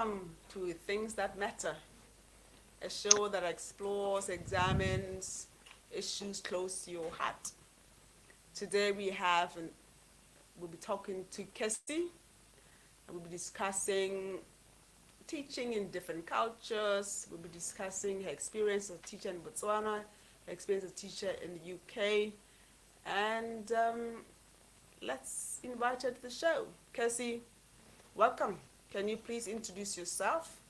welcome to Things That Matter, a show that explores, examines issues close to your heart. Today we'll be talking to Kessy, and we'll be discussing teaching in different cultures. We'll be discussing her experience as a teacher in Botswana, her experience as a teacher in the UK, and let's invite her to the show. Kessy, welcome. Can you please introduce yourself?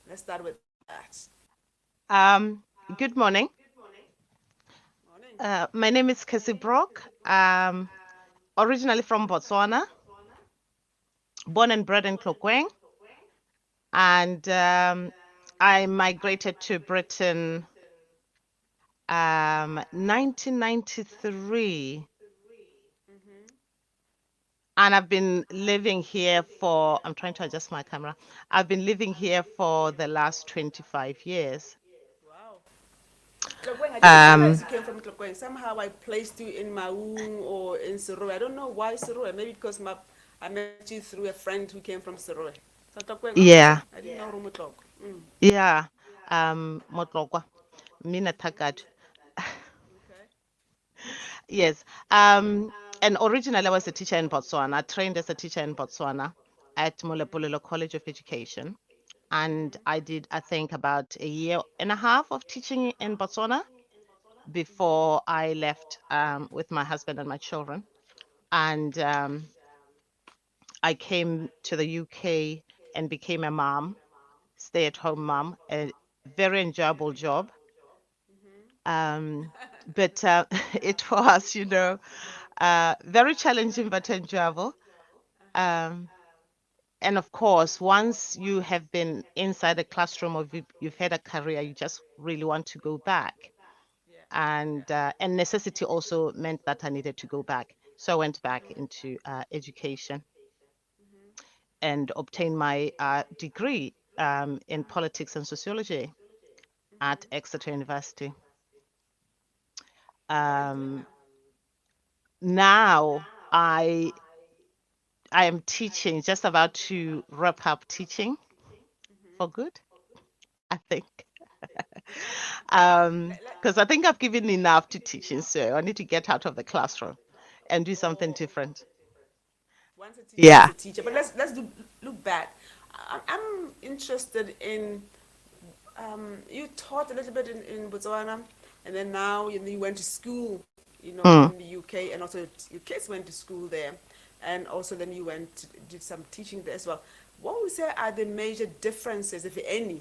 Let's start with that. Um, Good morning. Morning. My name is Kessy Brock. Originally from Botswana, born and bred in Cloqueng, and I migrated to Britain 1993, and I've been living here for. I'm trying to adjust my camera. I've been living here for the last 25 years. Wow. Tlokweng, I didn't realize Um, you came from Tlokweng. Somehow I placed you in Maung or in Serowe. I don't know why Serowe. Maybe because I met you through a friend who came from Serowe. So Tlokweng, okay. yeah, I didn't know Rumutlok. Mm. yeah. Motlokwa, Mina Takatu. Okay. Yes. And originally I was a teacher in Botswana. I trained as a teacher in Botswana at Molepolilo College of Education. And I did, I think, about a year and a half of teaching in Botswana before I left with my husband and my children. And I came to the UK and became a mom, stay-at-home mom, a very enjoyable job. But it was, very challenging but enjoyable. Um, and of course, once you have been inside the classroom or you've had a career, you just really want to go back. Yeah. And necessity also meant that I needed to go back. So I went back into education and obtained my degree in politics and sociology at Exeter University. Right. Um, Now I am teaching, just about to wrap up teaching for good, I think. Because I think I've given enough to teaching, so I need to get out of the classroom and do something Oh, different. once a teacher is Yeah. a teacher. But look back. I'm interested in. You taught a little bit in Botswana, and then now you went to school, in Mm. the UK, and also your kids went to school there, and also then you did some teaching there as well. What would you say are the major differences, if any?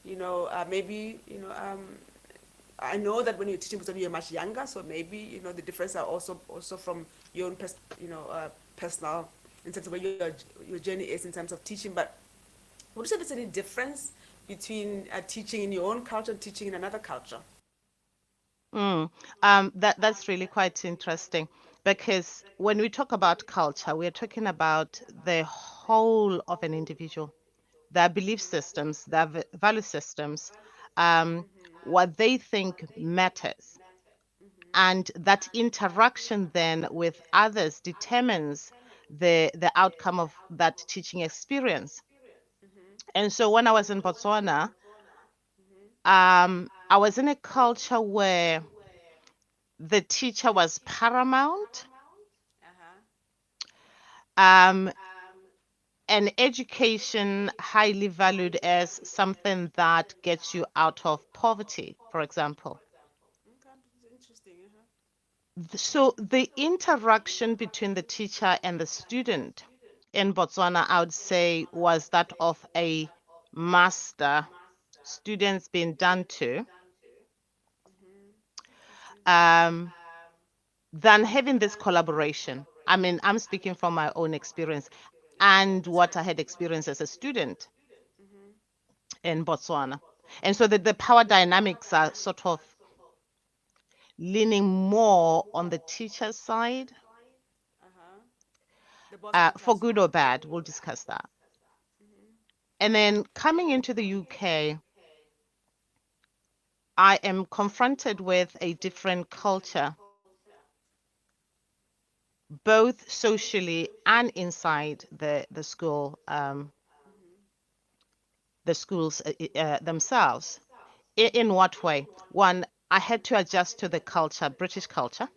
Maybe I know that when you're teaching Botswana, you're much younger, so maybe the differences are also from your own personal in terms of where your journey is in terms of teaching, but would you say there's any difference between teaching in your own culture and teaching in another culture? Mm. That's really quite interesting because when we talk about culture, we're talking about the whole of an individual, their belief systems, their value systems, what they think matters. And that interaction then with others determines the outcome of that teaching experience. And so when I was in Botswana, I was in a culture where the teacher was paramount, Uh-huh. um, and education highly valued as something that gets you out of poverty, for example. Okay, it's interesting. Uh-huh. So the interaction between the teacher and the student in Botswana, I would say, was that of a master, students being done to, Interesting. um, than having this collaboration. I mean, I'm speaking from my own experience and what I had experienced as a student in Botswana. And so the power dynamics are sort of leaning more on the teacher's side, Uh-huh. The boss of the for good classroom. or bad. We'll discuss that. And then coming into the UK, I am confronted with a different culture, both socially and inside the school. the schools themselves. In what way? One, I had to adjust to the culture, British culture,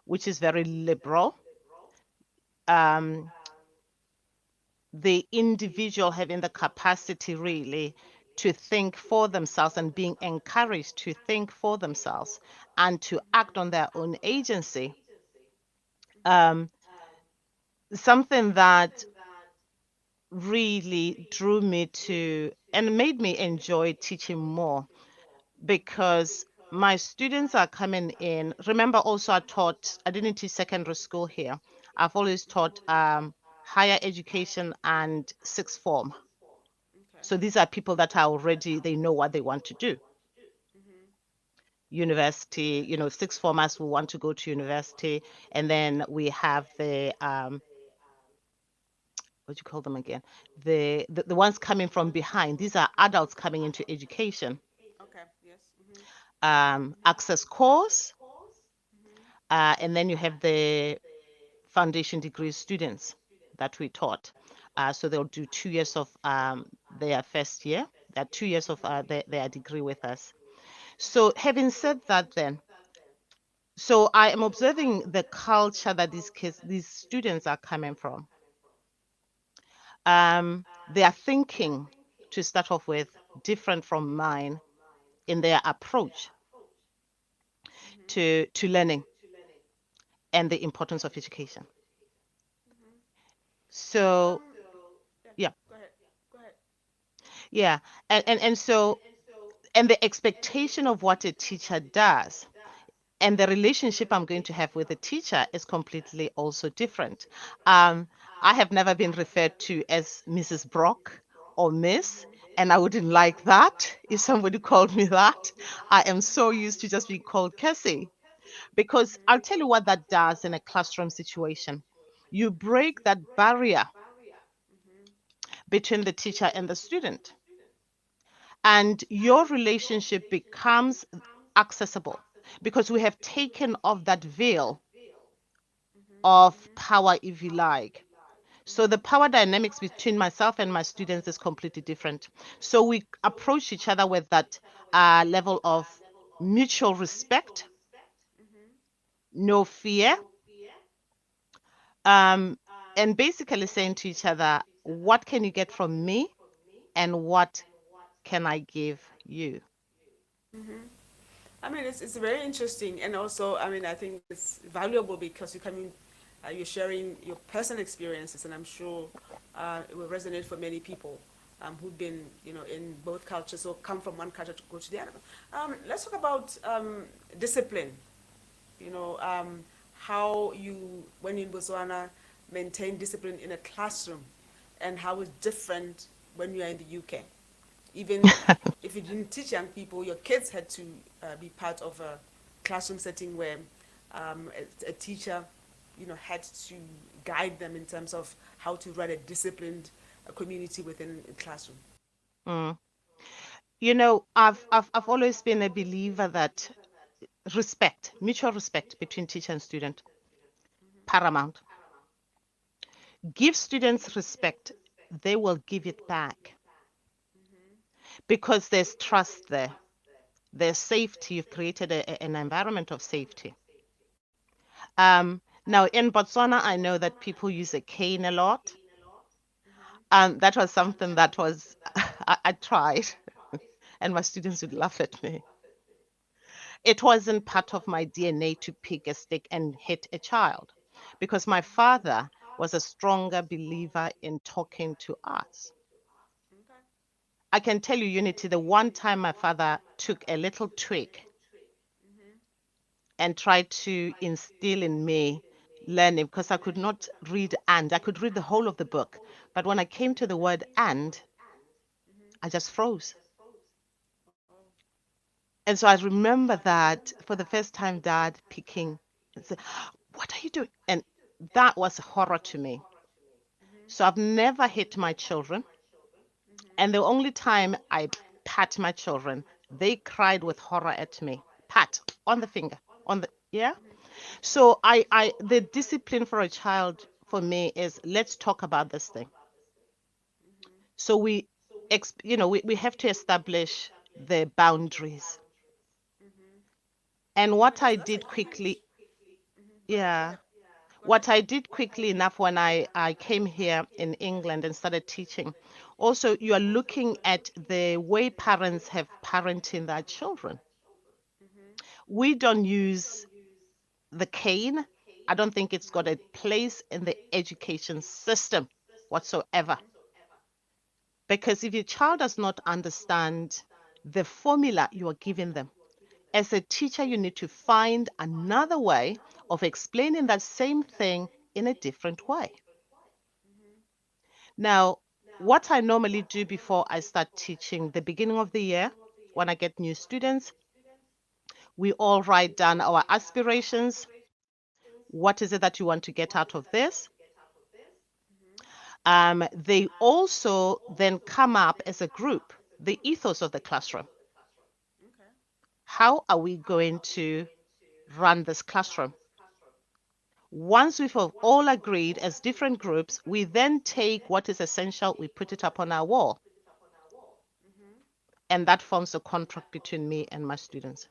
which is very liberal. Um, the individual having the capacity really to think for themselves and being encouraged to think for themselves and to act on their own agency. Um, Something that really drew me to and made me enjoy teaching more because my students are coming in. Remember, also, I didn't teach secondary school here. I've always taught higher education and sixth form. Okay. So these are people that are already, they know what they want to do. Mhm. University, sixth formers who want to go to university. And then we have what do you call them again? The ones coming from behind. These are adults coming into education. Okay. Yes. Mhm. Access course, Mhm. and then you have the foundation degree students that we taught. So they'll do 2 years of their first year, that 2 years of their degree with us. So having said that, then, so I am observing the culture that these students are coming from. They are thinking, to start off with, different from mine in their approach Mhm. to learning and the importance of education. Mhm. So Yeah. yeah, Go ahead. Go ahead. yeah, and so and the expectation of what a teacher does and the relationship I'm going to have with the teacher is completely also different. Um, I have never been referred to as Mrs. Brock or Miss, and I wouldn't like that if somebody called me that. I am so used to just being called Kessy because I'll tell you what that does in a classroom situation. You break that barrier Mhm. between the teacher and the student, and your relationship becomes accessible because we have taken off that veil Mhm. of power, if you like. So the Mhm. power dynamics between myself and my students is completely different. So we approach each other with that level of mutual respect, Mhm. no fear, um, and basically saying to each other, what can you get from me and what can I give you? Mhm. I mean, it's very interesting, and also, I mean, I think it's valuable because you're coming, you're sharing your personal experiences, and I'm sure it will resonate for many people who've been, in both cultures or come from one culture to go to the other. Let's talk about discipline. You know, how you, when in Botswana, maintain discipline in a classroom, and how it's different when you are in the UK. Even if you didn't teach young people, your kids had to be part of a classroom setting where a teacher, had to guide them in terms of how to run a disciplined community within a classroom. Mm. I've always been a believer that respect, mutual respect between teacher and student, paramount. Give students respect, they will give it back because there's trust there. There's safety. You've created an environment of safety. Now, in Botswana, I know that people use a cane a lot. And that was something that was, I tried, and my students would laugh at me. It wasn't part of my DNA to pick a stick and hit a child because my father was a stronger believer in talking to us. Okay. I can tell you, Unity, the one time my father took a little twig and tried to instill in me learning because I could not read and I could read the whole of the book. But when I came to the word and, I just froze. Oh. And so I remember that for the first time, dad picking and said, what are you doing? And that was horror to me. So I've never hit my children. And the only time I pat my children, they cried with horror at me. Pat on the finger, on the, yeah. So the discipline for a child for me is let's talk about this thing. So we have to establish the boundaries. Mm-hmm. And No, what I that's a did quickly, huge. Mm-hmm. Go ahead. yeah, Yep. Go what ahead. I did quickly enough when I came here in England and started teaching, also you are looking at the way parents have parenting their children. Mm-hmm. We don't use the cane. I don't think it's got a place in the education system whatsoever. Mm-hmm. Because if your child does not understand the formula you are giving them, as a teacher, you need to find another way of explaining that same thing in a different way. Mm-hmm. Now, what I normally do before I start teaching the beginning of the year, when I get new students, we all write down our aspirations. What is it that you want to get out of this? Mm-hmm. They also then come up as a group, the ethos of the classroom. Okay. How are we going to run this classroom? Once we've all agreed as different groups, we then take what is essential, we put it up on our wall, Mm-hmm. and that forms a contract between me and my students.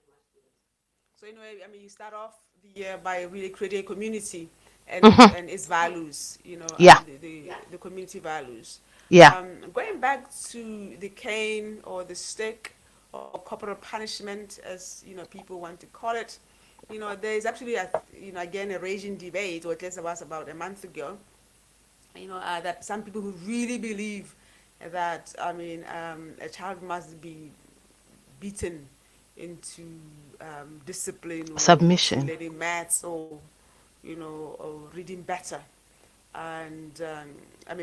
So in a way, I mean, you start off the year by really creating a community Mhm. and its values, you know, Yeah, the community values. yeah. Going back to the cane or the stick or corporal punishment, as you know, people want to call it, you know, there is actually again a raging debate, or at least it was about a month ago, that some people who really believe that a child must be beaten into discipline or into Submission. learning maths or or reading better. And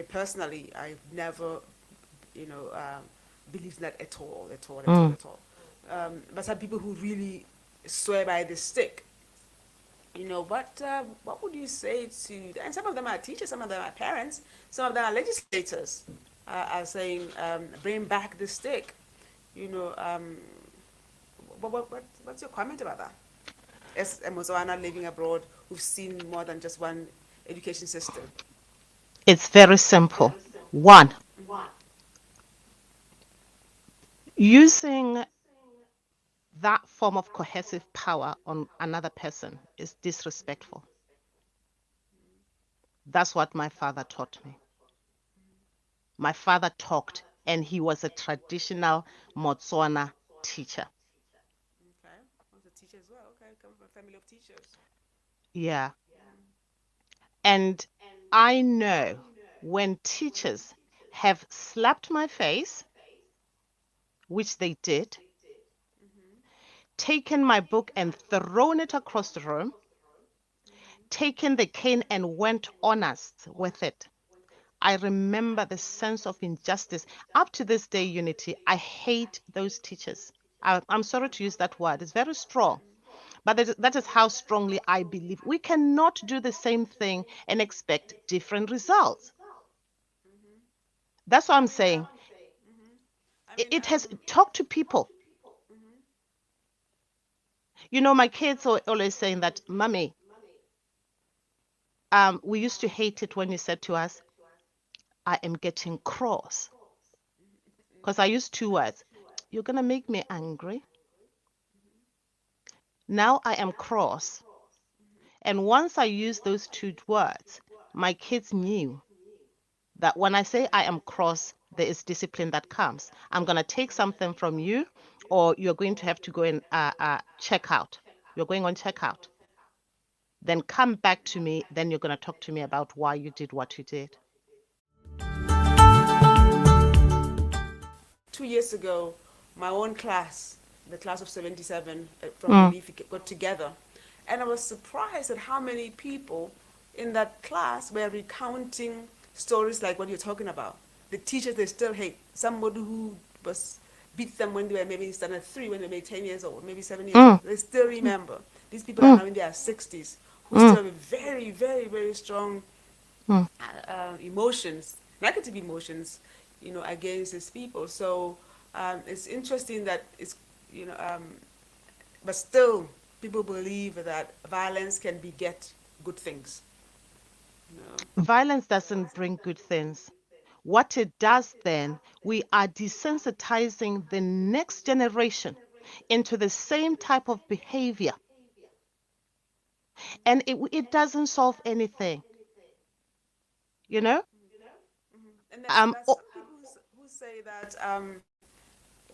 personally, I've never believed that at all, at all, at all, Mm. at all. But some people who really swear by the stick, what would you say to? And some of them are teachers, some of them are parents, some of them are legislators, are saying, bring back the stick. You know, what's your comment about that? As a Mozoana living abroad, who've seen more than just one education system. It's very simple. One, using that form of cohesive power on another person is disrespectful. That's what my father taught me. My father talked, and he was a traditional Motswana teacher. Okay, I was a teacher as well. Okay, come from a family of teachers. Yeah. And I know when teachers have slapped my face, which they did, Mhm. taken my book and thrown it across the room, Mhm. taken the cane and went on us with it. I remember the sense of injustice. Up to this day, Unity, I hate those teachers. I'm sorry to use that word, it's very strong. But that is how strongly I believe. We cannot do the same thing and expect different results. Mhm. That's what I I'm mean, saying. mhm. I It, mean, it has talk to people. mhm. My kids are always saying that, Mommy, we used to hate it when you said to us, I am getting cross. Because I use two words. You're going to make me angry. Now I am cross. And once I used those two words, my kids knew that when I say I am cross, there is discipline that comes. I'm going to take something from you, or you're going to have to go and check out. You're going on checkout. Then come back to me. Then you're going to talk to me about why you did what you did. 2 years ago, my own class, the class of 77 from Mm, Relief, got together. And I was surprised at how many people in that class were recounting stories like what you're talking about. The teachers they still hate. Somebody who was beat them when they were maybe standard 3, when they were 10 years old, maybe 7 years mm, old. They still mm, remember. These people are mm, now in their 60s who mm, still have a very, very, very strong mm. emotions, negative emotions, against these people. So it's interesting that but still, people believe that violence can beget good things. You know. Violence doesn't bring good things. What it does then, we are desensitizing the next generation into the same type of behavior, and it doesn't solve anything, you know. And Um, there's oh, some people who say that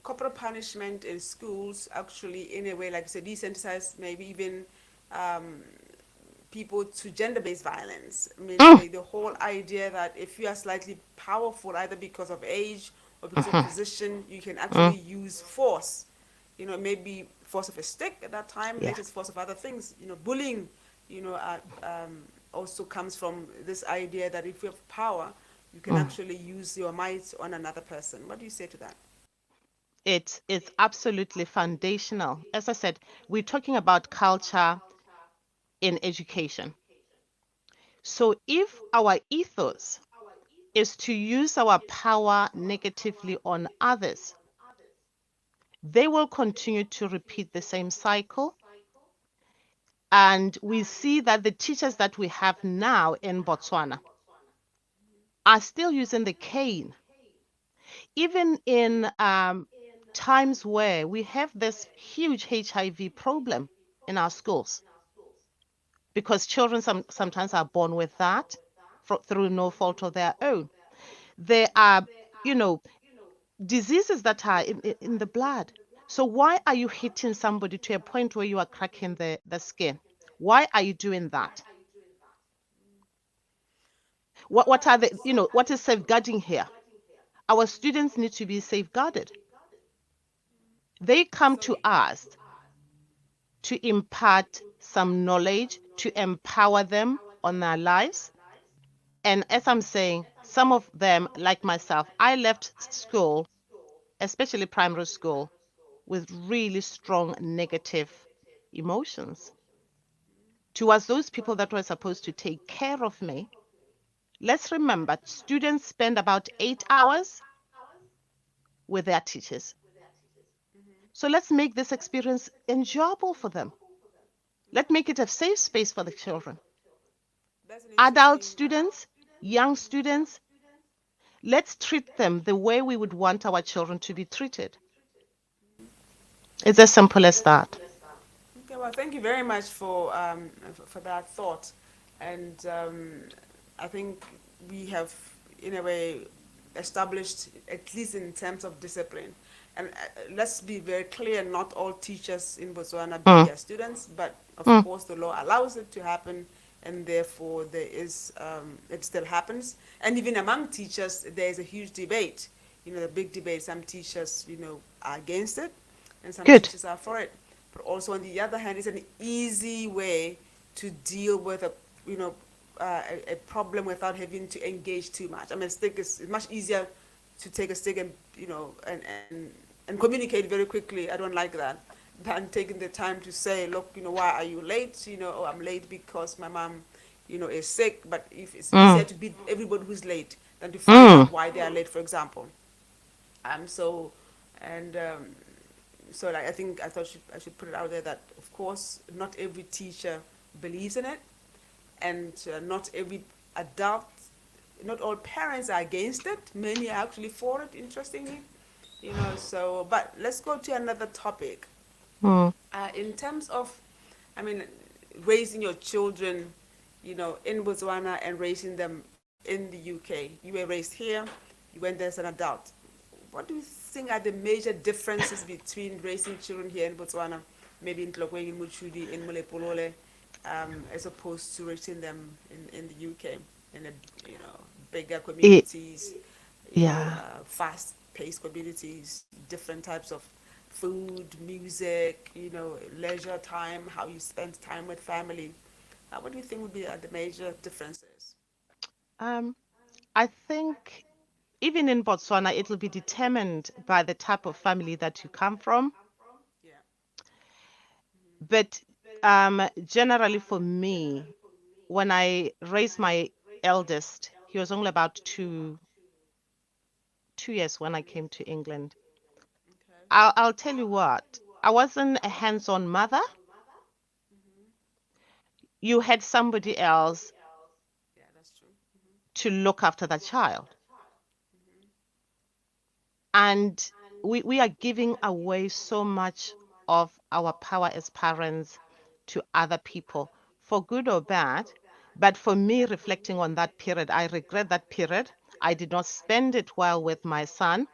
corporal punishment in schools actually, in a way, like you said, desensitize maybe even um, people to gender-based violence. I mean, mm, the whole idea that if you are slightly powerful, either because of age or because of mhm, position, you can actually mm, use force. Maybe force of a stick at that time. yeah, Later, it's force of other things. Bullying. Also comes from this idea that if you have power, you can mm. actually use your might on another person. What do you say to that? It's absolutely foundational. As I said, we're talking about culture in education. So if our ethos is to use our power negatively on others, they will continue to repeat the same cycle. And we see that the teachers that we have now in Botswana are still using the cane, even in times where we have this huge HIV problem in our schools, because children sometimes are born with that through no fault of their own. There are, you know, diseases that are in the blood. So why are you hitting somebody to a point where you are cracking the skin? Why are you doing that? What are the, what is safeguarding here? Our students need to be safeguarded. They come So, to us to impart some knowledge, to empower them on their lives. And as I'm saying, some of them, like myself, I left school, especially primary school, with really strong negative emotions towards those people that were supposed to take care of me. Let's remember, students spend about 8 hours with their teachers. So let's make this experience enjoyable for them. Let's make it a safe space for the children. that's an Adult interesting. students, young students, let's treat them the way we would want our children to be treated. It's as simple as that. Okay, well, thank you very much for that thought, and I think we have, in a way, established, at least in terms of discipline. And let's be very clear: not all teachers in Botswana beat Mm, their students, but of mm, course the law allows it to happen, and therefore it still happens. And even among teachers, there is a huge debate. The big debate. Some teachers, are against it, and some good. teachers are for it. But also, on the other hand, it's an easy way to deal with you know, a problem without having to engage too much. I mean, stick is it's much easier to take a stick and and communicate very quickly. I don't like that than taking the time to say, look, why are you late? Oh, I'm late because my mom, is sick. But if it's easier Mm, to beat everybody who's late than to find mm, out why they are late, for example. So, and like I thought I should put it out there that of course not every teacher believes in it, and not every adult, not all parents are against it. Many are actually for it. Interestingly, So, but let's go to another topic. mm. In terms of, I mean, raising your children, in Botswana and raising them in the UK. You were raised here. You went there as an adult. What do you think are the major differences between raising children here in Botswana, maybe in Tlokwe, in Muchudi, in Molepolole, as opposed to raising them in the UK, in a, bigger It, communities, yeah. fast-paced communities, different types of food, music, leisure time, how you spend time with family. What do you think would be the major differences? Um, I think even in Botswana, it'll be determined by the type of family that you come from. Yeah. But generally, for me, when I raised my eldest, he was only about 2 years when I came to England. Okay. I'll tell you what, I wasn't a hands-on mother. You had somebody else Yeah, that's true. to look after the child. And we are giving away so much of our power as parents to other people, for good or bad. But for me, reflecting on that period, I regret that period. I did not spend it well with my son,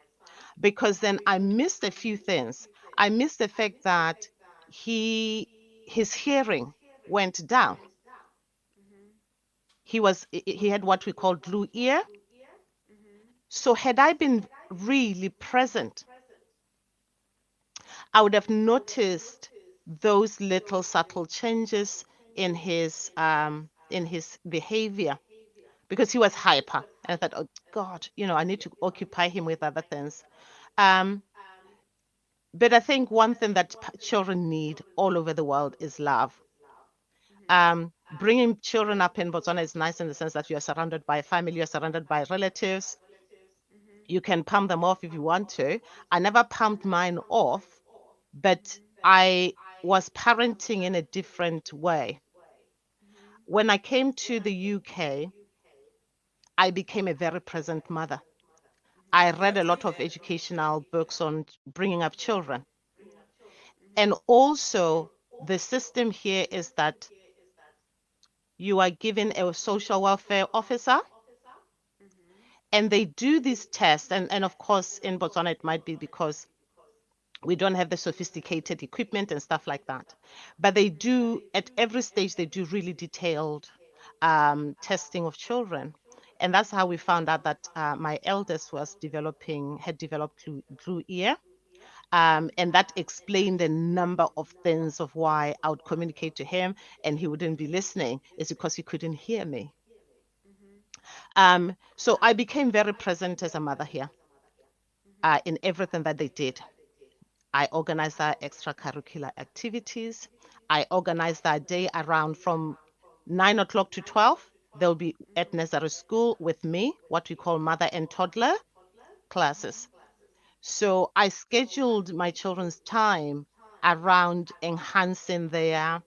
because then I missed a few things. I missed the fact that he his hearing went down. He had what we call glue ear. So had I been really present, I would have noticed those little subtle changes in his behavior, because he was hyper. And I thought, oh God, I need to occupy him with other things. Um, but I think one thing that children need all over the world is love. Bringing children up in Botswana is nice in the sense that you are surrounded by family, you're surrounded by relatives. You can pump them off if you want to. I never pumped mine off, but I was parenting in a different way. When I came to the UK, I became a very present mother. I read a That's lot great. of educational books on bringing up children. And also, the system here is that you are given a social welfare officer, and they do these tests. And of course, in Botswana, it might be because we don't have the sophisticated equipment and stuff like that. But they do, at every stage, they do really detailed testing of children. And that's how we found out that my eldest had developed glue ear. And that explained a number of things of why I would communicate to him and he wouldn't be listening, is because he couldn't hear me. So I became very present as a mother here in everything that they did. I organized our extracurricular activities. I organized our day around from 9 o'clock to 12. They'll be at nursery school with me, what we call mother and toddler classes. So I scheduled my children's time around enhancing their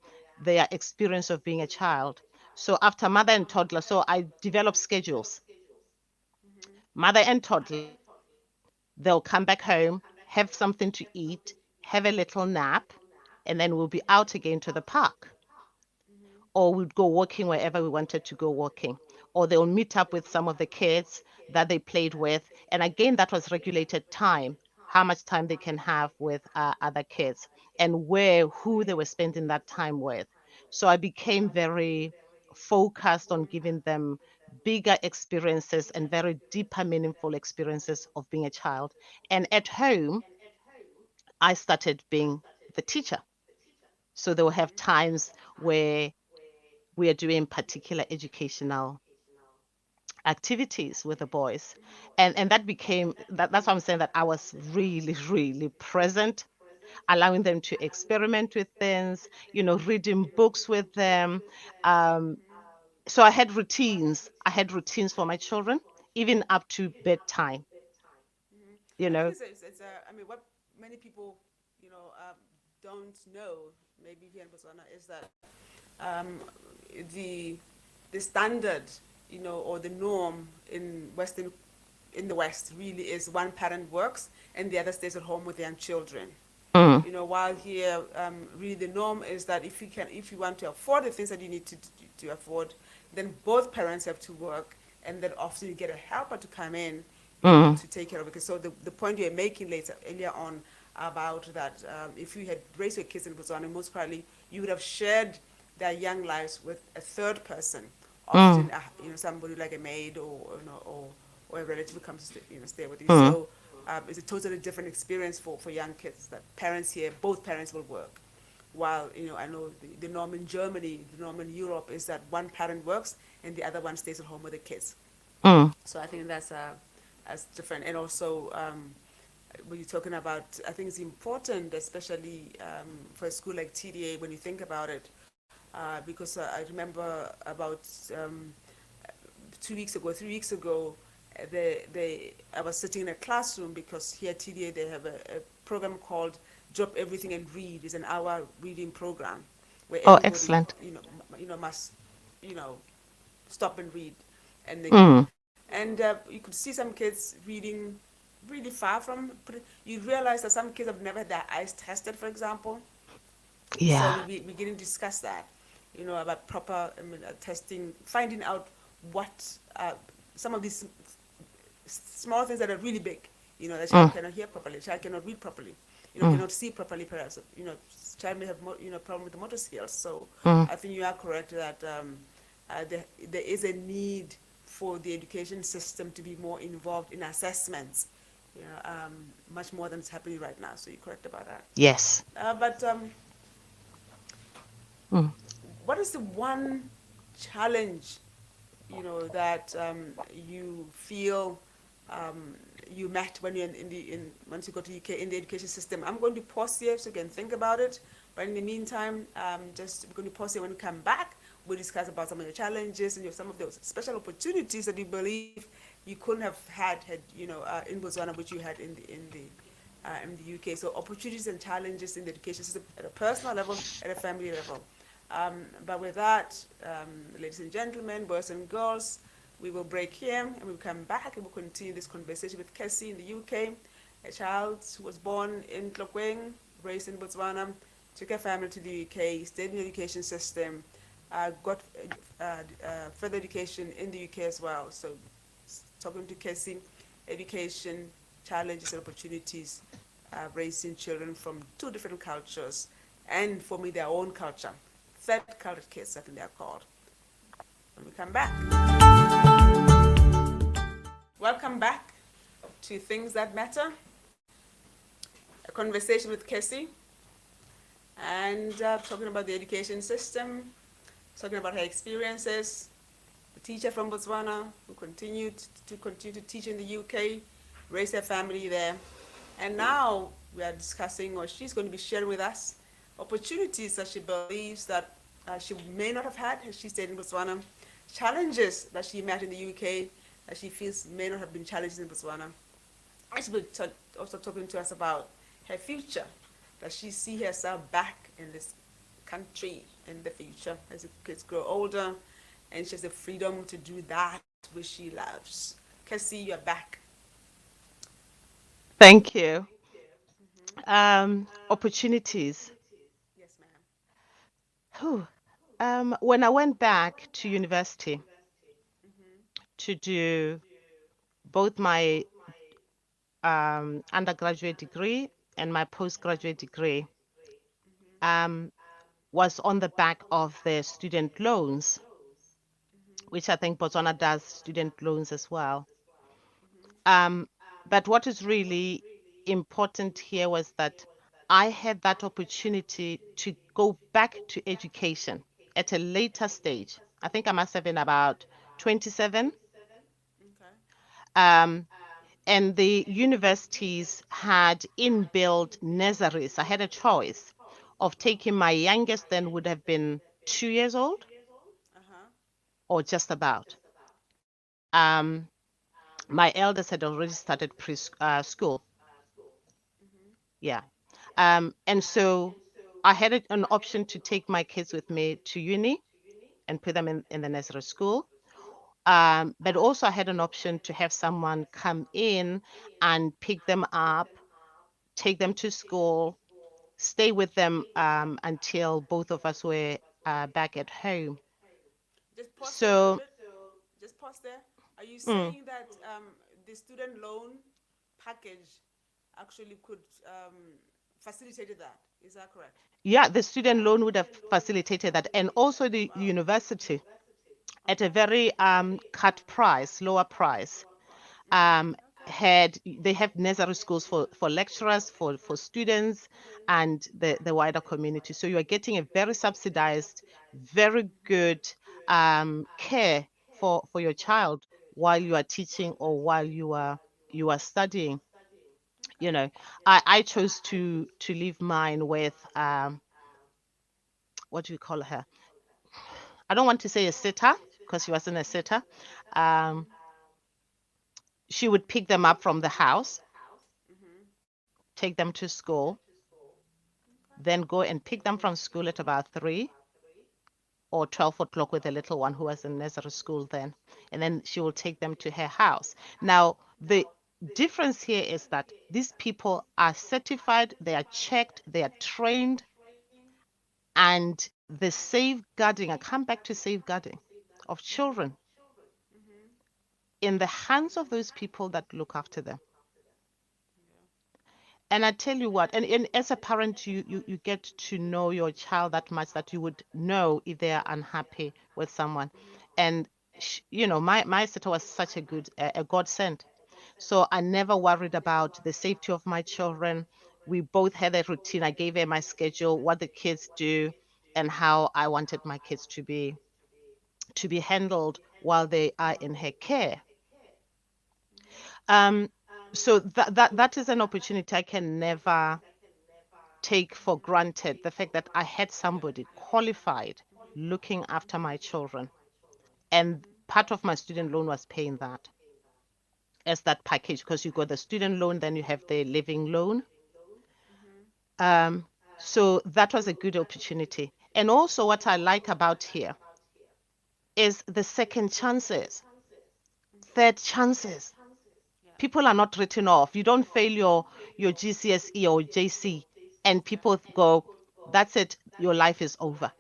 experience of being a child. So after mother and toddler, so I developed schedules. Mother and toddler, they'll come back home, have something to eat, have a little nap, and then we'll be out again to the park. Or we'd go walking wherever we wanted to go walking. Or they'll meet up with some of the kids that they played with. And again, that was regulated time, how much time they can have with other kids and who they were spending that time with. So I became very focused on giving them bigger experiences and very deeper, meaningful experiences of being a child. And at home, I started being the teacher. So they will have times where we are doing particular educational activities with the boys. And that's why I'm saying that I was really, really present, allowing them to experiment with things, reading books with them. Um, so I had routines for my children, even up to bedtime, you I think know. it's I mean, what many people, don't know, maybe here in Botswana, is that um, the the standard, or the norm in the West really is one parent works and the other stays at home with young children. Mm, While here, really the norm is that if you want to afford the things that you need to afford, then both parents have to work, and then often you get a helper to come in, mm, to take care of it. Because so the point you're making earlier on about that, if you had raised your kids in Botswana, most probably you would have shared their young lives with a third person, mm, often somebody like a maid or a relative who comes to stay with you. mm, So it's a totally different experience for young kids. That parents here, both parents will work. While I know the norm in Germany, the norm in Europe is that one parent works and the other one stays at home with the kids. mm, So I think that's different. And also, when you're talking about, I think it's important, especially for a school like TDA, when you think about it, because I remember about 2 weeks ago, 3 weeks ago, I was sitting in a classroom because here at TDA they have a program called Drop Everything and Read. It's an hour reading program where oh, everybody, excellent. must, you know, stop and read, and Mm, you could see some kids reading really far from. You realize that some kids have never had their eyes tested, for example. So Yeah. we beginning to discuss that, about proper testing, finding out what some of these small things that are really big. The child Mm, cannot hear properly, the child cannot read properly, mm, cannot see properly, perhaps. Child may have problem with the motor skills. So mm. I think you are correct that there is a need for the education system to be more involved in assessments, much more than is happening right now. So you're correct about that. Yes. But Mm. what is the one challenge, that you feel you met when you're once you go to UK in the education system? I'm going to pause here so you can think about it. But in the meantime, just we're going to pause here. When we come back, we'll discuss about some of the challenges and some of those special opportunities that you believe you couldn't have had in Botswana, which you had in the UK. So opportunities and challenges in the education system at a personal level, at a family level. But with that, ladies and gentlemen, boys and girls, we will break here and we'll come back and we'll continue this conversation with Kessy in the UK, a child who was born in Tlokweng, raised in Botswana, took her family to the UK, stayed in the education system, got further education in the UK as well. So, talking to Kessy, education, challenges and opportunities, raising children from two different cultures and forming their own culture. Third culture kids, I think they are called. When we come back. Welcome back to Things That Matter, a conversation with Kessy, and talking about the education system, talking about her experiences, a teacher from Botswana who continue to teach in the UK, raise her family there, and now we are discussing, or she's going to be sharing with us, opportunities that she believes that she may not have had as she stayed in Botswana, challenges that she met in the UK that she feels may not have been challenges in Botswana. And she'll be also talking to us about her future, that she see herself back in this country in the future as the kids grow older, and she has the freedom to do that which she loves. Kessy, you're back. Thank you. Mm-hmm. Opportunities. Yes, ma'am. Whew. When I went back to university Mm-hmm. to do both my undergraduate degree and my postgraduate degree, Mm-hmm. um, was on the back of the student loans, which I think Botswana does student loans as well. Um, but what is really important here was that I had that opportunity to go back to education at a later stage. I think I must have been about 27. Okay. Um, and the universities had inbuilt nurseries. I had a choice of taking my youngest, then would have been 2 years old Uh-huh. or just about. Um, my eldest had already started school. Mm-hmm. Yeah. And so I had an option to take my kids with me to uni and put them in the nursery school. But also I had an option to have someone come in and pick them up, take them to school, stay with them until both of us were back at home. Just pause there a little So, bit. Just pause there. Are you mm, saying that the student loan package actually could facilitate that? Is that correct? yeah, the student loan would have facilitated that, and also the Wow. university at a Okay. very cut price, lower price. Mm-hmm. Okay. Had they have nursery schools for lecturers, for students, and the wider community. So you are getting a very subsidized, very good care for your child while you are teaching or while you are studying. Okay. You know, I chose to leave mine with what do you call her? I don't want to say a sitter because she wasn't a sitter. Um, she would pick them up from the house, Mm-hmm. take them to school, then go and pick them from school at about 3 or 12 o'clock with the little one who was in nursery school then. And then she will take them to her house. Now, difference here is that these people are certified, they are checked, they are trained, and the safeguarding, I come back to safeguarding of children in the hands of those people that look after them. And I tell you what, and as a parent, you get to know your child that much that you would know if they are unhappy with someone. And my sister was such a good a godsend. So I never worried about the safety of my children. We both had a routine. I gave her my schedule, what the kids do, and how I wanted my kids to be handled while they are in her care. Um, so that is an opportunity I can never take for granted. The fact that I had somebody qualified looking after my children, and part of my student loan was paying that as that package, because you got the student loan, then you have the living loan. Um, so that was a good opportunity. And also, what I like about here is the second chances, third chances. People are not written off. You don't fail your GCSE or JC, and people go, "That's it. Your life is over."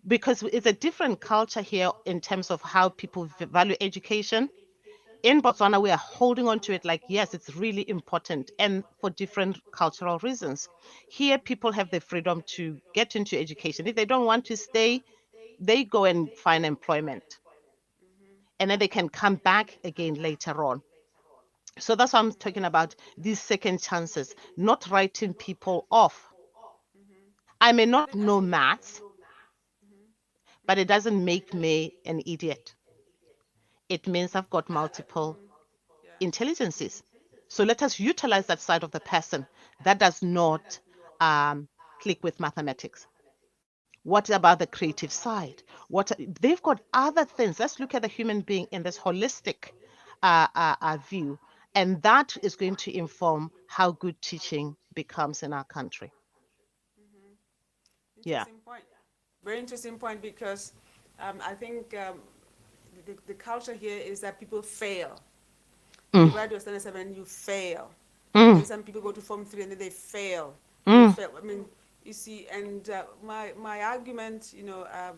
Because it's a different culture here in terms of how people value education. In Botswana, we are holding on to it like, yes, it's really important, and for different cultural reasons. Here, people have the freedom to get into education. If they don't want to stay, they go and find employment, and then they can come back again later on. So that's why I'm talking about these second chances, not writing people off. I may not know maths, but it doesn't make me an idiot. It means I've got multiple Yeah. intelligences. So let us utilize that side of the person that does not click with mathematics. What about the creative side? What they've got other things. Let's look at the human being in this holistic view, and that is going to inform how good teaching becomes in our country. Yeah. Interesting point. Very interesting point because I think the culture here is that people fail. You Mm, write your standard seven and you fail. And mm, then some people go to Form 3 and then they fail. And they mm, fail. I mean, you see, and my argument,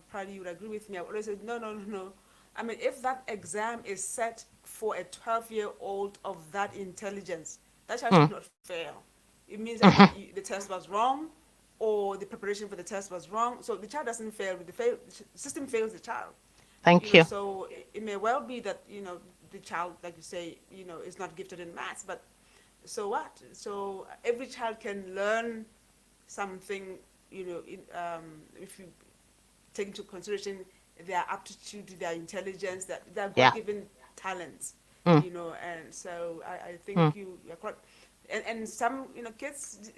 probably you would agree with me. I always say, no, no, no, no. I mean, if that exam is set for a 12-year-old of that intelligence, that child mm, should not fail. It means either mhm. the test was wrong or the preparation for the test was wrong. So the child doesn't fail. The system fails the child. Thank you. So it may well be that, the child, like you say, is not gifted in maths, but so what? So every child can learn something, if you take into consideration their aptitude, their intelligence, their Yeah. God-given talents, Mm, and so I mm, think you're correct. And some, kids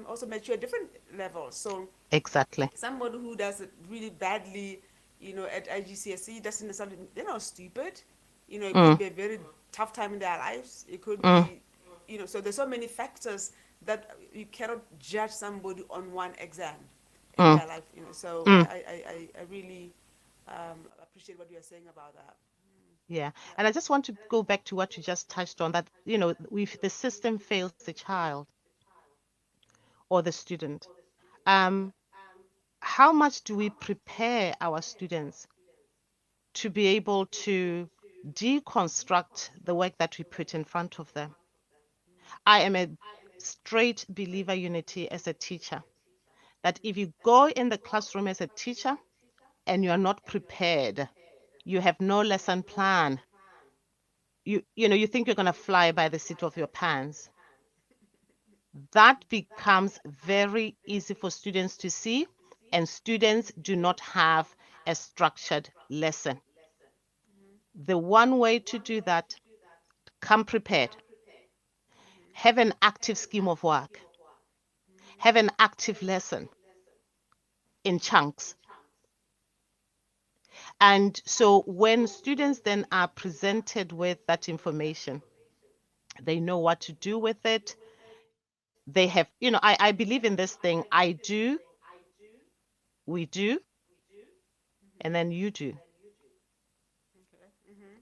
also mature at different levels. So exactly. somebody who does it really badly, at IGCSE doesn't necessarily, they're not stupid. It could Mm, be a very tough time in their lives. It could mm, be, so there's so many factors that you cannot judge somebody on one exam in mm, their life. So mm. I really appreciate what you are saying about that. Yeah. Yeah. And I just want to go back to what you just touched on, that, the system fails the child or the student. Um, how much do we prepare our students to be able to deconstruct the work that we put in front of them? I am a straight believer, Unity, as a teacher, that if you go in the classroom as a teacher and you are not prepared, you have no lesson plan, you think you're going to fly by the seat of your pants, that becomes very easy for students to see, and students do not have a structured lesson. The one way to do that, come prepared, have an active scheme of work, have an active lesson in chunks. And so when students then are presented with that information, they know what to do with it. They have, I believe in this thing: I do, we do, and then you do. Okay. Mm-hmm.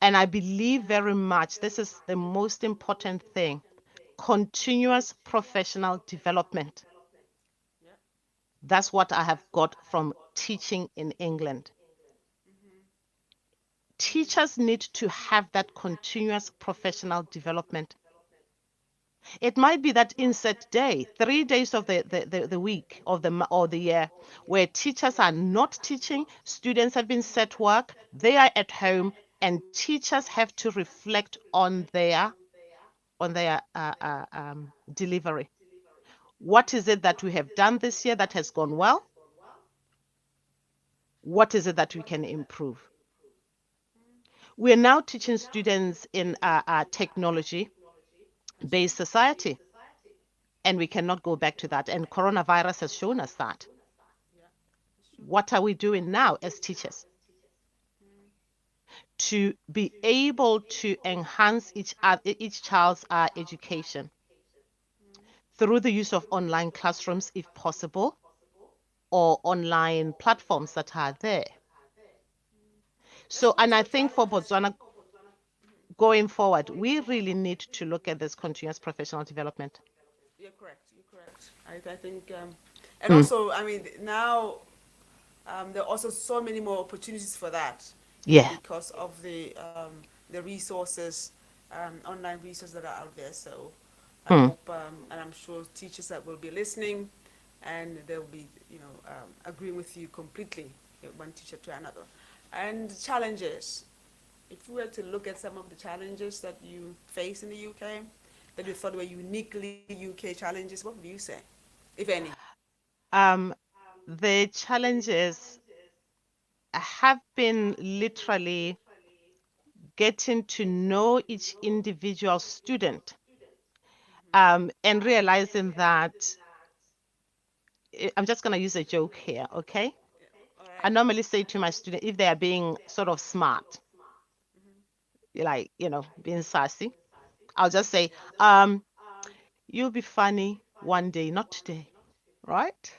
And I believe very much this is the most important thing: continuous professional development. Yeah. That's what I have got from teaching in England. Teachers need to have that continuous professional development. It might be that inset day, 3 days of the week of or the year, where teachers are not teaching, students have been set work, they are at home, and teachers have to reflect on their delivery. What is it that we have done this year that has gone well? What is it that we can improve? We are now teaching students in technology That's true. based society, and we cannot go back to that. And coronavirus has shown us that. Yeah, it's true. What are we doing now as teachers to be able to enhance each child's education through the use of online classrooms, if possible, or online platforms that are there? That's So, one and of I the think for challenges. Botswana going forward, we really need to look at this continuous professional development. You're correct. You're correct. I think, and Mm, also, I mean, now there are also so many more opportunities for that, yeah. because of the resources, online resources that are out there. So I Mm, hope, and I'm sure teachers that will be listening, and they'll be, agreeing with you completely, one teacher to another. And challenges. If we were to look at some of the challenges that you face in the UK, that you thought were uniquely UK challenges, what would you say, if any? um, the challenges have been literally getting to know each individual student, and realizing that I'm just going to use a joke here, okay? All I right. normally say to my student, if they are being sort of smart, like, being sassy, I'll just say, um, you'll be funny one day, not today, right?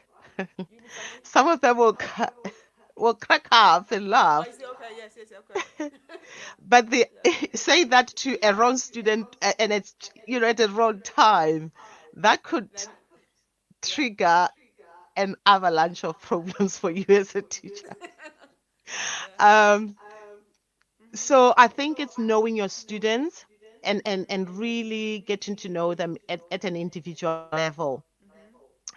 You be funny. Some of them will crack up and Oh, I laugh, see. Okay. Yes. Yes. Okay. Yeah. but they Yeah. say that to a wrong student, and it's at the wrong time. That could Then. Yeah. trigger an avalanche of problems for you as a teacher. Yeah. Um, Mhm. so I think it's knowing your students, and really getting to know them at an individual level. Mhm.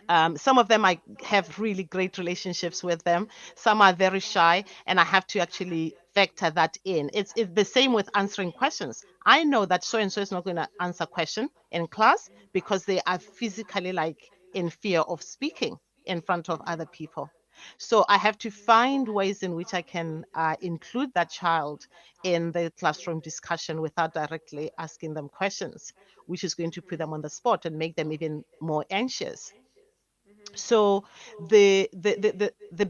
Mhm. Some of them I have really great relationships with them. Some are very shy, and I have to actually factor that in. It's the same with answering questions. I know that so and so is not going to answer question in class because they are physically like in fear of speaking in front of other people. So I have to find ways in which I can include that child in the classroom discussion without directly asking them questions, which is going to put them on the spot and make them even more anxious. Mhm. So the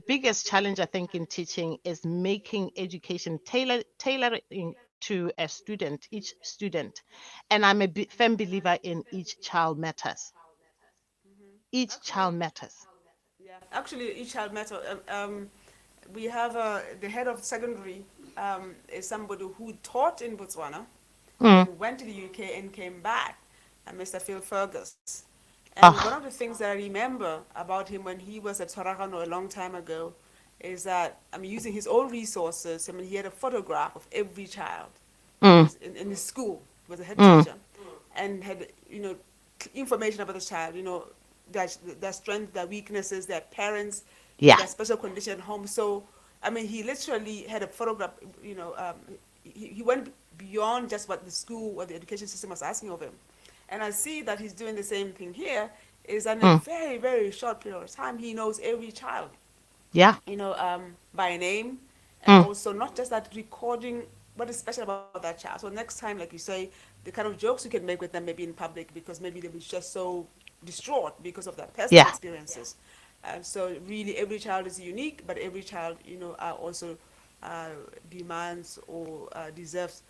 biggest challenge I think in teaching is making education tailoring to a student, each student. And I'm a firm believer in each child matters. Each Actually, child matters. yeah. Actually, each child matter. We have the head of secondary, is somebody who taught in Botswana, Mm. then went to the UK and came back, Mr. Phil Fergus. And one of the Ah, things that I remember about him when he was at Soragano a long time ago is that, I mean, using his own resources, I mean, he had a photograph of every child mm, in his school. He was a head mm, teacher, and had, information about the child, their strengths, their weaknesses, their parents, yeah, their special condition at home. So, I mean, he literally had a photograph, he went beyond just what the school or the education system was asking of him. And I see that he's doing the same thing here, is that in a mm, very, very short period of time, he knows every child, yeah, by name, and mm, also not just that, recording what is special about that child. So next time, like you say, the kind of jokes you can make with them maybe in public, because maybe they were just so distraught because of their personal yeah, experiences. So really, every child is unique, but every child, also uh, demands or deserves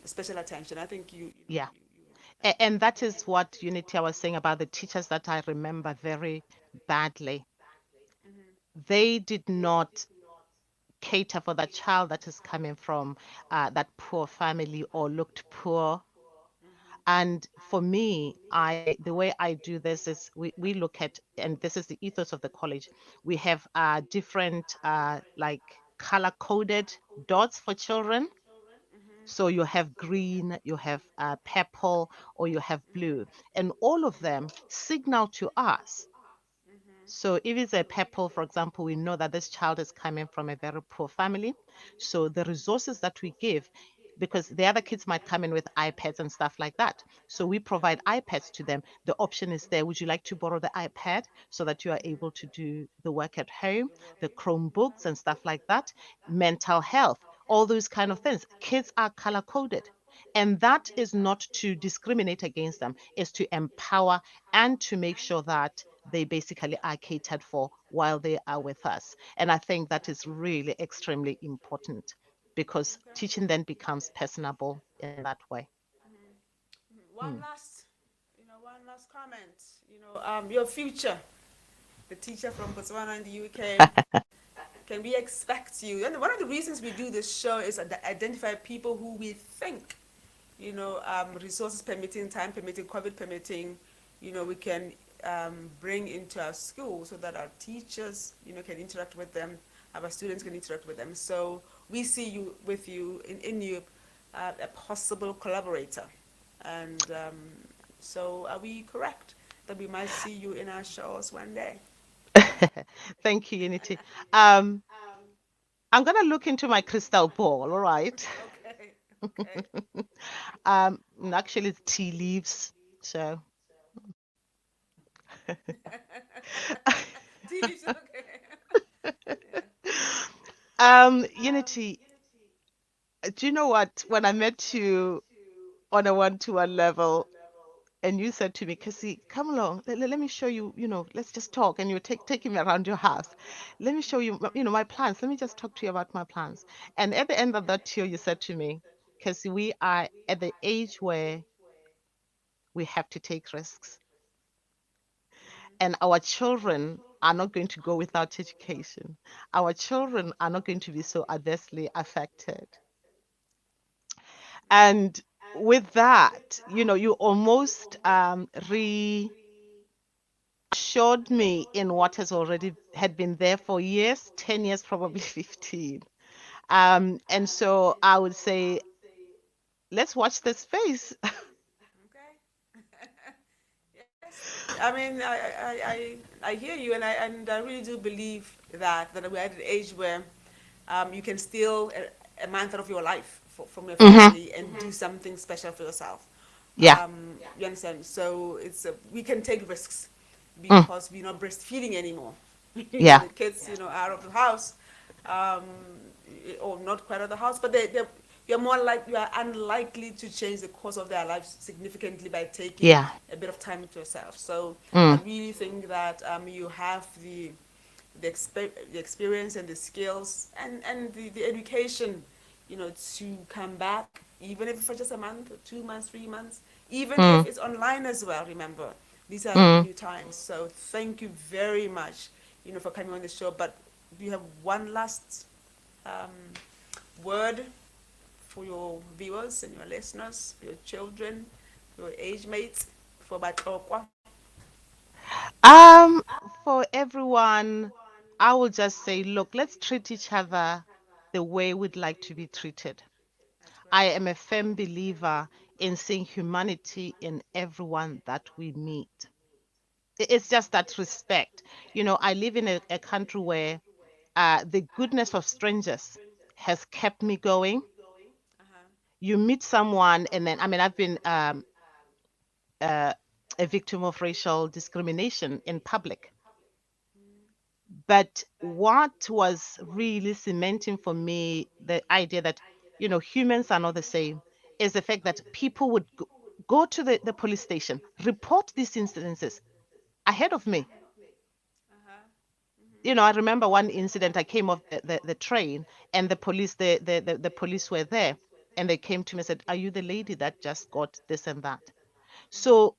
special attention. I think yeah. um, And that is what Unity I was saying about the teachers that I remember very badly. They did not cater for that child that is coming from that poor family or looked poor. Mm-hmm. And for me, the way I do this is we look at, and this is the ethos of the college. We have different like color coded dots for children. So you have green, you have purple, or you have blue, and all of them signal to us. So if it's a purple, for example, we know that this child is coming from a very poor family. So the resources that we give, because the other kids might come in with iPads and stuff like that. So we provide iPads to them. The option is there. Would you like to borrow the iPad so that you are able to do the work at home, the Chromebooks and stuff like that, mental health, all those kind of things. Kids are color coded. And that is not to discriminate against them, is to empower and to make sure that they basically are catered for while they are with us. And I think that is really extremely important because teaching then becomes personable in that way. One Mm. last, one last comment. Your future, the teacher from Botswana in the UK. Can we expect you? And one of the reasons we do this show is to identify people who we think, resources permitting, time permitting, COVID permitting, we can bring into our school so that our teachers, can interact with them, our students can interact with them. So we see you with you in you, a possible collaborator. And so are we correct that we might see you in our shows one day? Thank you, Unity. Um, I'm going to look into my crystal ball, all right? Okay, okay. Actually, it's tea leaves. So, TV's okay. Yeah. Unity, do you know what? When I met you on a one-to-one level, and you said to me, Kessy, come along, let me show you, let's just talk. And you taking me around your house. Let me show you, my plans. Let me just talk to you about my plans. And at the end of that tour, you said to me, Kessy, we are at the age where we have to take risks. And our children are not going to go without education. Our children are not going to be so adversely affected. And with that, you almost reassured me in what has already had been there for years, 10 years, probably 15. And so I would say, let's watch this space. Okay. Yes. I mean, I hear you, and I really do believe that we're at an age where you can steal a month out of your life from your Hmm. family and do something special for yourself. Yeah. You understand? So we can take risks Mm. because we're not breastfeeding anymore. Yeah. The kids, are out of the house, um, or not quite out of the house, but you are unlikely to change the course of their lives significantly by taking Yeah. a bit of time with yourself. So I Mm. really think that you have the experience and the skills and the education, to come back, even if for just a month, or 2 months, 3 months, even if Mm. it's online as well. Remember, these are Mm. new times. So thank you very much, for coming on the show. But do you have one last um, word for your viewers and your listeners, for your children, for your age mates, for Batokwa? Um, for everyone, I will just say, look, let's treat each other the way we'd like to be treated. That's I great. am a firm believer in seeing humanity in everyone that we meet. It's just that respect. I live in a country where the goodness of strangers has kept me going. Uh-huh. You meet someone, and then, I mean, I've been uh, a victim of racial discrimination in public. But what was really cementing for me the idea that, humans are not the same is the fact that people would go to the police station, report these incidences ahead of me. Uh-huh. I remember one incident. I came off the train, and the police were there, and they came to me and said, "Are you the lady that just got this and that?" So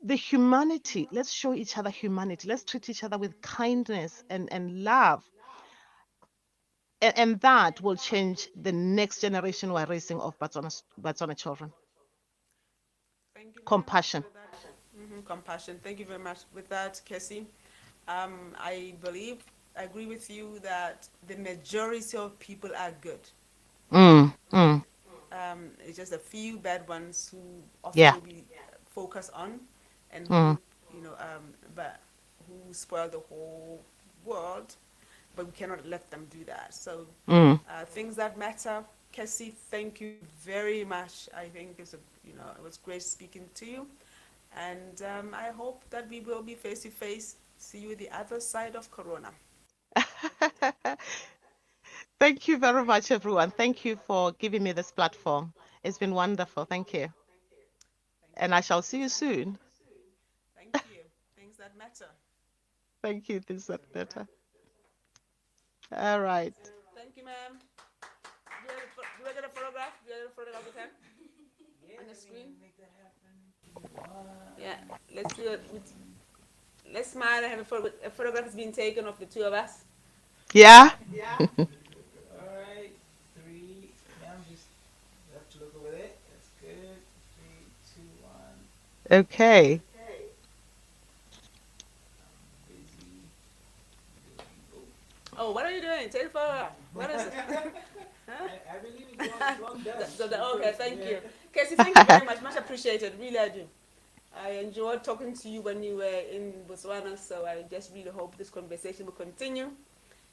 the humanity, let's show each other humanity. Let's treat each other with kindness and love. and that will change the next generation we're raising of Batswana children. Thank you very much Compassion. with that. Compassion. Thank you very much with that, Kessy. I believe, I agree with you that the majority of people are good. Mm, mm, It's just a few bad ones who often yeah. will be focused on, and Mm, who, you know, but who spoil the whole world. But we cannot let them do that. So, mm. things that matter. Kessy, thank you very much. I think it was great speaking to you, and I hope that we will be face to face. See you the other side of Corona. Thank you very much, everyone. Thank you for giving me this platform. It's been wonderful. Thank you. Thank And you. I shall see you soon. Thank you. Things that matter. Thank you, this is better. All right. Thank you, ma'am. Do I get a photograph? Do I get a photograph with him on the screen? Yeah, let's do it. Let's smile and have a photograph is being taken of the two of us. Yeah? Alright, three. Now just you have to look over there. That's good. Three, two, one. Okay. I'm busy doing. Oh, what are you doing? Take a photograph. What is it? I believe it's one done. Okay, thank you. Casey, thank you very much. Much appreciated. Really, I do. I enjoyed talking to you when you were in Botswana, so I just really hope this conversation will continue,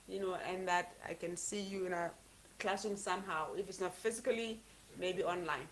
and that I can see you in a classroom somehow. If it's not physically, maybe online.